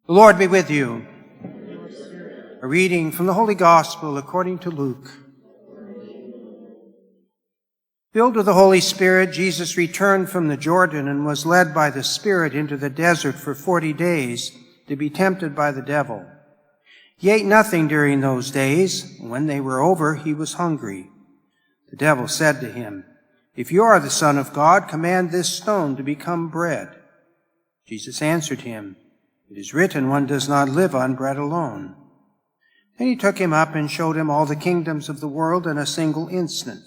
The Lord be with you. A reading from the Holy Gospel according to Luke. Filled with the Holy Spirit, Jesus returned from the Jordan and was led by the Spirit into the desert for 40 days to be tempted by the devil. He ate nothing during those days. When they were over, he was hungry. The devil said to him, "If you are the Son of God, command this stone to become bread." Jesus answered him, "It is written, one does not live on bread alone." Then he took him up and showed him all the kingdoms of the world in a single instant.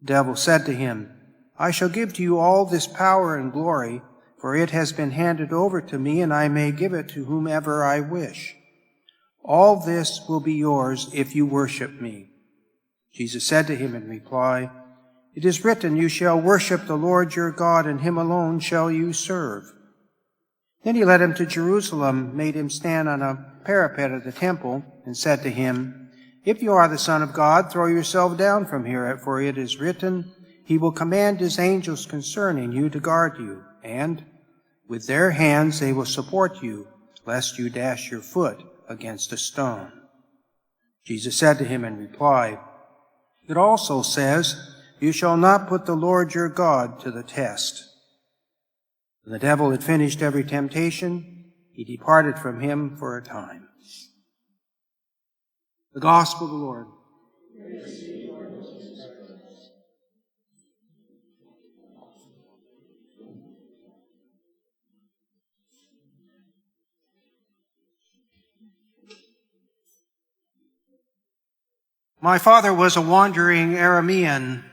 The devil said to him, "I shall give to you all this power and glory, for it has been handed over to me, and I may give it to whomever I wish. All this will be yours if you worship me." Jesus said to him in reply, "It is written, you shall worship the Lord your God, and him alone shall you serve." Then he led him to Jerusalem, made him stand on a parapet of the temple, and said to him, "If you are the Son of God, throw yourself down from here, for it is written, he will command his angels concerning you to guard you, and with their hands they will support you, lest you dash your foot against a stone." Jesus said to him in reply, "It also says, you shall not put the Lord your God to the test." When the devil had finished every temptation, he departed from him for a time. The Gospel of the Lord. Praise to you, Lord Jesus Christ. My father was a wandering Aramean.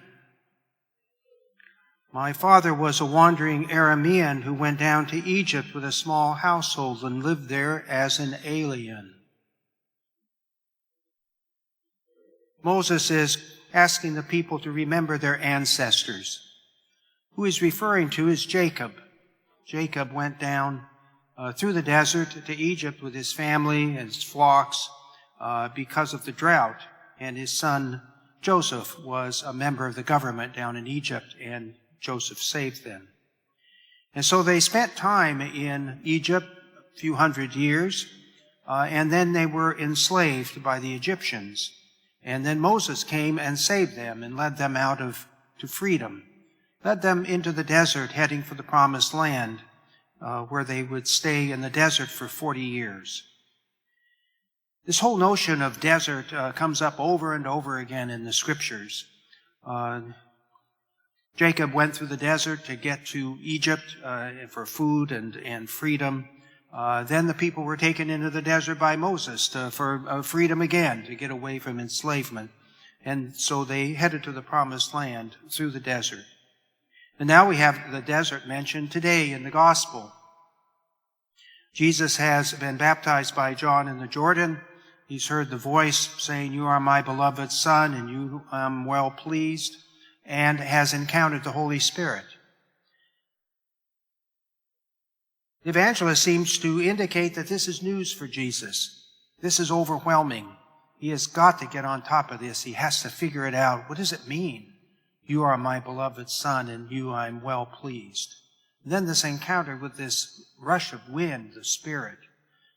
Who went down to Egypt with a small household and lived there as an alien. Moses is asking the people to remember their ancestors. Who he's referring to is Jacob. Jacob went down through the desert to Egypt with his family and his flocks because of the drought. And his son Joseph was a member of the government down in Egypt, and Joseph saved them. And so they spent time in Egypt, a few hundred years, and then they were enslaved by the Egyptians. And then Moses came and saved them and led them out to freedom, led them into the desert, heading for the promised land, where they would stay in the desert for 40 years. This whole notion of desert comes up over and over again in the scriptures. Jacob went through the desert to get to Egypt for food and freedom. Then the people were taken into the desert by Moses for freedom again, to get away from enslavement. And so they headed to the promised land through the desert. And now we have the desert mentioned today in the gospel. Jesus has been baptized by John in the Jordan. He's heard the voice saying, "You are my beloved Son, and you am well pleased," and has encountered the Holy Spirit. The evangelist seems to indicate that this is news for Jesus. This is overwhelming. He has got to get on top of this. He has to figure it out. What does it mean? You are my beloved Son, and you I'm well pleased. And then this encounter with this rush of wind, the Spirit.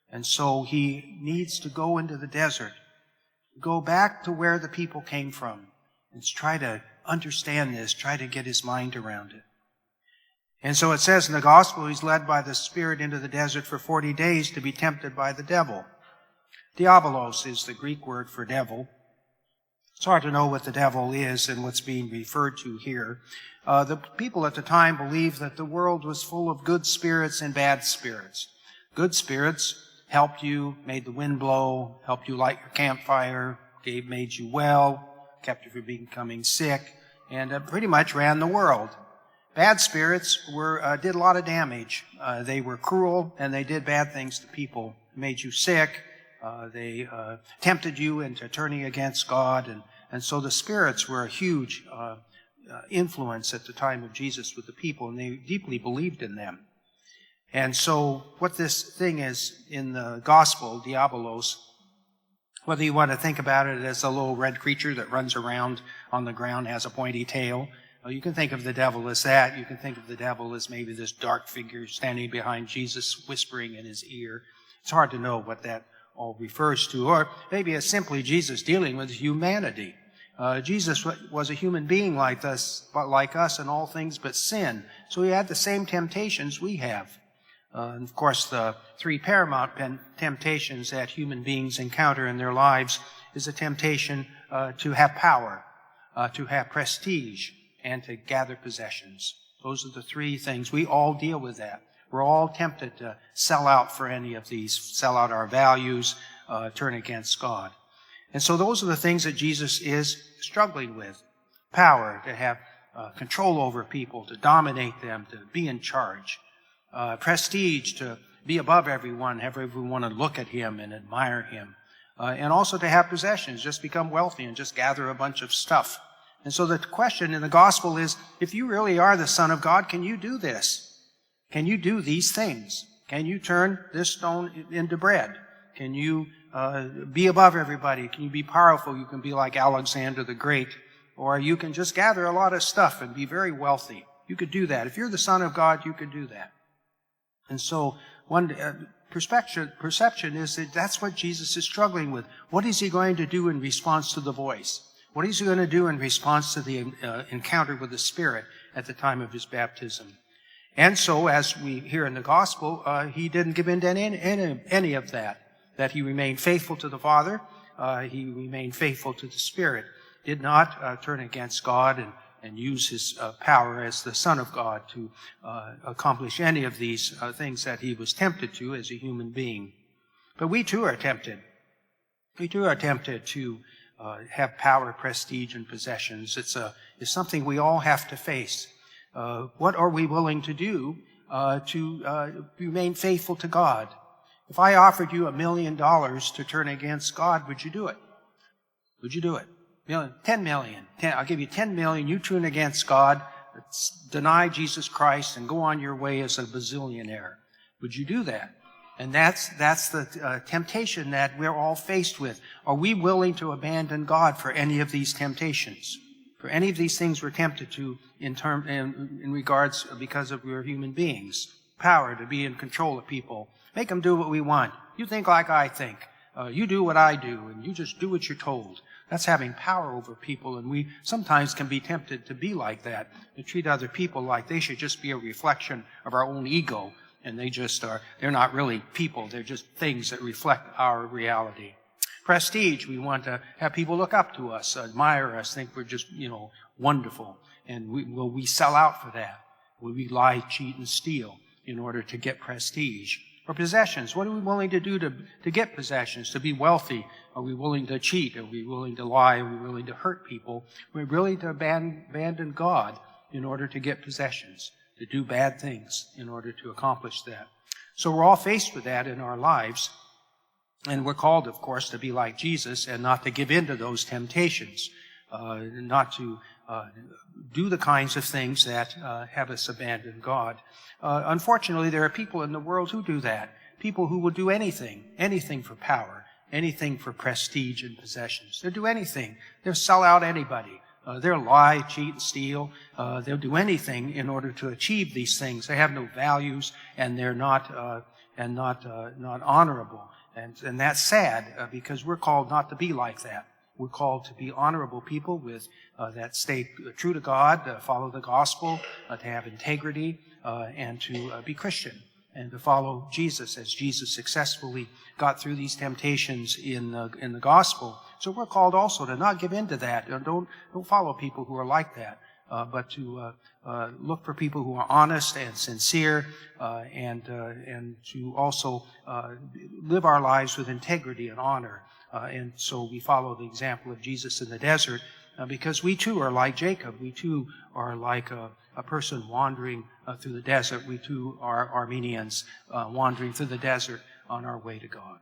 And so he needs to go into the desert, go back to where the people came from, and try to understand this, try to get his mind around it. And so it says in the gospel, he's led by the Spirit into the desert for 40 days to be tempted by the devil. Diabolos is the Greek word for devil. It's hard to know what the devil is and what's being referred to here. The people at the time believed that the world was full of good spirits and bad spirits. Good spirits helped you, made the wind blow, helped you light your campfire, made you well, kept you from becoming sick, and pretty much ran the world. Bad spirits did a lot of damage. They were cruel, and they did bad things to people. Made you sick. They tempted you into turning against God, and so the spirits were a huge influence at the time of Jesus with the people, and they deeply believed in them. And so what this thing is in the gospel, diabolos, whether you want to think about it as a little red creature that runs around on the ground, has a pointy tail, you can think of the devil as that. You can think of the devil as maybe this dark figure standing behind Jesus, whispering in his ear. It's hard to know what that all refers to, or maybe it's simply Jesus dealing with humanity. Jesus was a human being like us in all things but sin. So he had the same temptations we have. And of course, the three paramount temptations that human beings encounter in their lives is a temptation to have power, to have prestige, and to gather possessions. Those are the three things. We all deal with that. We're all tempted to sell out for any of these, sell out our values, turn against God. And so those are the things that Jesus is struggling with. Power, to have control over people, to dominate them, to be in charge. Prestige, to be above everyone, have everyone to look at him and admire him. And also to have possessions, just become wealthy and just gather a bunch of stuff. And so the question in the gospel is, if you really are the Son of God, can you do this? Can you do these things? Can you turn this stone into bread? Can you be above everybody? Can you be powerful? You can be like Alexander the Great. Or you can just gather a lot of stuff and be very wealthy. You could do that. If you're the Son of God, you could do that. And so one perception is that that's what Jesus is struggling with. What is he going to do in response to the voice? What is he going to do in response to the encounter with the Spirit at the time of his baptism? And so, as we hear in the gospel, he didn't give in to any of that he remained faithful to the Father, he remained faithful to the Spirit, did not turn against God and use his power as the Son of God to accomplish any of these things that he was tempted to as a human being. But we too are tempted. We too are tempted to have power, prestige, and possessions. It's something we all have to face. What are we willing to do to remain faithful to God? If I offered you $1 million to turn against God, would you do it? Would you do it? 10 million. I'll give you 10 million. You turn against God, deny Jesus Christ, and go on your way as a bazillionaire. Would you do that? And that's the temptation that we're all faced with. Are we willing to abandon God for any of these temptations? For any of these things we're tempted to in regards because of we're human beings. Power, to be in control of people. Make them do what we want. You think like I think. You do what I do, and you just do what you're told. That's having power over people, and we sometimes can be tempted to be like that, to treat other people like they should just be a reflection of our own ego, and they're not really people, they're just things that reflect our reality. Prestige, we want to have people look up to us, admire us, think we're just, wonderful, and will we sell out for that? Will we lie, cheat, and steal in order to get prestige? Or possessions, what are we willing to do to get possessions, to be wealthy? Are we willing to cheat? Are we willing to lie? Are we willing to hurt people? We're willing to abandon God in order to get possessions, to do bad things in order to accomplish that. So we're all faced with that in our lives. And we're called, of course, to be like Jesus and not to give in to those temptations, not to do the kinds of things that have us abandon God. Unfortunately, there are people in the world who do that. People who will do anything for power, anything for prestige and possessions. They'll do anything. They'll sell out anybody. They'll lie, cheat, and steal. They'll do anything in order to achieve these things. They have no values, and they're not honorable. And that's sad because we're called not to be like that. We're called to be honorable people that stay true to God, follow the gospel, to have integrity, and to be Christian, and to follow Jesus as Jesus successfully got through these temptations in the gospel. So we're called also to not give in to that. Don't follow people who are like that, but to look for people who are honest and sincere, and to also live our lives with integrity and honor. And so we follow the example of Jesus in the desert, because we too are like Jacob. We too are like a person wandering through the desert. We too are Armenians wandering through the desert on our way to God.